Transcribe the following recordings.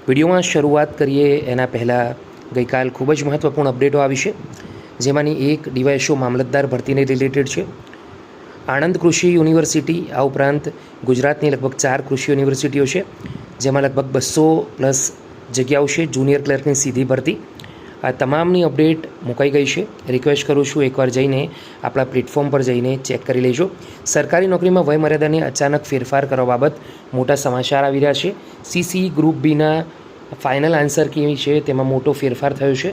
વિડીયોમાં શરૂઆત કરીએ એના પહેલાં ગઈકાલ ખૂબ જ મહત્ત્વપૂર્ણ અપડેટો આવી છે, જેમાંની એક ડીવાયએસઓ મામલતદાર ભરતીને રિલેટેડ છે. આણંદ કૃષિ યુનિવર્સિટી આ ઉપરાંત ગુજરાતની લગભગ 4 કૃષિ યુનિવર્સિટીઓ છે, જેમાં લગભગ 200+ જગ્યાઓ છે જુનિયર ક્લર્કની સીધી ભરતી. આ તમામની અપડેટ મુકાઈ ગઈ છે. રિક્વેસ્ટ કરું છું એકવાર જઈને આપણા પ્લેટફોર્મ પર જઈને ચેક કરી લેજો. સરકારી નોકરીમાં વયમર્યાદાને અચાનક ફેરફાર કરવા બાબત મોટા સમાચાર આવી રહ્યા છે. સીસી ગ્રુપ બીના ફાઇનલ આન્સર કેવી છે તેમાં મોટો ફેરફાર થયો છે.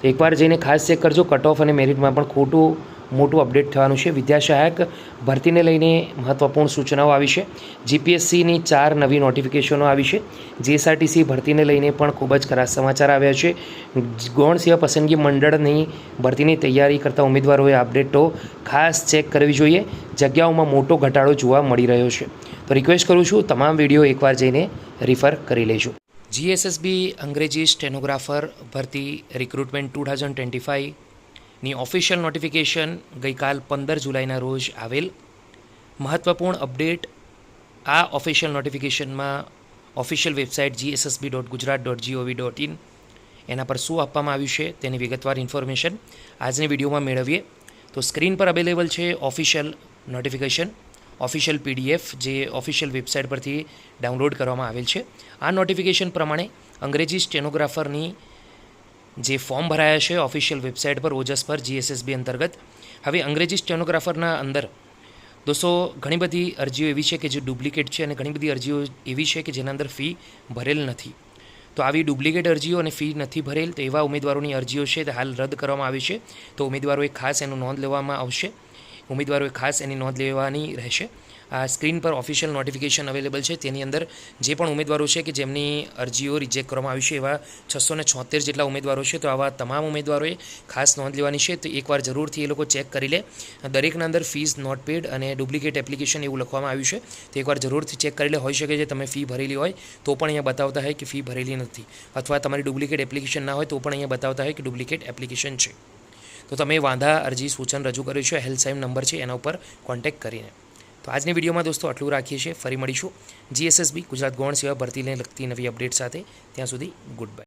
તો એકવાર જઈને ખાસ ચેક કરજો. કટ ઓફ અને મેરિટમાં પણ મોટું અપડેટ થવાનું છે. વિદ્યાસહાયક ભરતીને લઈને મહત્ત્વપૂર્ણ સૂચનાઓ આવી છે. જીપીએસસીની 4 નવી નોટિફિકેશનો આવી છે. જીએસઆરટીસી ભરતીને લઈને પણ ખૂબ જ ખરાબ સમાચાર આવ્યા છે. ગૌણ સેવા પસંદગી મંડળની ભરતીની તૈયારી કરતા ઉમેદવારોએ અપડેટો ખાસ ચેક કરવી જોઈએ. જગ્યાઓમાં મોટો ઘટાડો જોવા મળી રહ્યો છે. તો રિક્વેસ્ટ કરું છું તમામ વિડીયો એકવાર જઈને રિફર કરી લેજો. જીએસએસબી અંગ્રેજી સ્ટેનોગ્રાફર ભરતી રિક્રુટમેન્ટ 2025ની ઓફિશિયલ નોટિફિકેશન ગઈકાલ 15 જુલાઈના રોજ આવેલ. મહત્ત્વપૂર્ણ અપડેટ આ ઓફિશિયલ નોટિફિકેશનમાં ઓફિશિયલ વેબસાઇટ gssb.gujarat.gov.in એના પર શું આપવામાં આવ્યું છે તેની વિગતવાર ઇન્ફોર્મેશન આજની વિડીયોમાં મેળવીએ. તો સ્ક્રીન પર અવેલેબલ છે ઓફિશિયલ નોટિફિકેશન, ઓફિશિયલ PDF જે ઓફિશિયલ વેબસાઇટ પરથી ડાઉનલોડ કરવામાં આવેલ છે. આ નોટિફિકેશન પ્રમાણે અંગ્રેજી સ્ટેનોગ્રાફરની જે ફોર્મ ભરાયા છે ઓફિશિયલ વેબસાઇટ પર ઓજસ પર જીએસએસબી અંતર્ગત. હવે અંગ્રેજી સ્ટેનોગ્રાફરના અંદર દોસ્તો ઘણી બધી અરજીઓ એવી છે કે જે ડુપ્લિકેટ છે અને ઘણી બધી અરજીઓ એવી છે કે જેના અંદર ફી ભરેલ નથી. તો આવી ડુપ્લિકેટ અરજીઓ અને ફી નથી ભરેલ તો એવા ઉમેદવારોની અરજીઓ છે તે હાલ રદ કરવામાં આવી છે. તો ઉમેદવારોએ ખાસ એનું નોંધ લેવામાં આવશે. ઉમેદવારોએ ખાસ એની નોંધ લેવાની રહેશે. આ સ્ક્રીન પર ઓફિશિયલ નોટિફિકેશન અવેલેબલ છે. તેની અંદર જે પણ ઉમેદવારો છે કે જેમની અરજીઓ રિજેક્ટ કરવામાં આવી છે એવા 676 જેટલા ઉમેદવારો છે. તો આવા તમામ ઉમેદવારોએ ખાસ નોંધ લેવાની છે. તો એકવાર જરૂરથી એ લોકો ચેક કરી લે. દરેકના અંદર ફીસ નોટ પેડ અને ડુપ્લિકેટ એપ્લિકેશન એવું લખવામાં આવ્યું છે. તો એકવાર જરૂરથી ચેક કરી લે. હોઈ શકે છે તમે ફી ભરેલી હોય તો પણ અહીંયા બતાવતા હોય કે ફી ભરેલી નથી, અથવા તમારી ડુપ્લિકેટ એપ્લિકેશન ના હોય તો પણ અહીંયા બતાવતા હોય કે ડુપ્લિકેટ એપ્લિકેશન છે. તો તમે વાંધા અરજી સૂચન રજૂ કર્યું છે. હેલ્પલાઇન નંબર છે એના ઉપર કોન્ટેક્ટ કરીને. તો આજની વિડીયોમાં દોસ્તો આટલું રાખીએ છીએ. ફરી મળીશું જીએસએસબી ગુજરાત ગૌણ સેવા ભરતીને લગતી નવી અપડેટ સાથે. ત્યાં સુધી ગુડ બાય.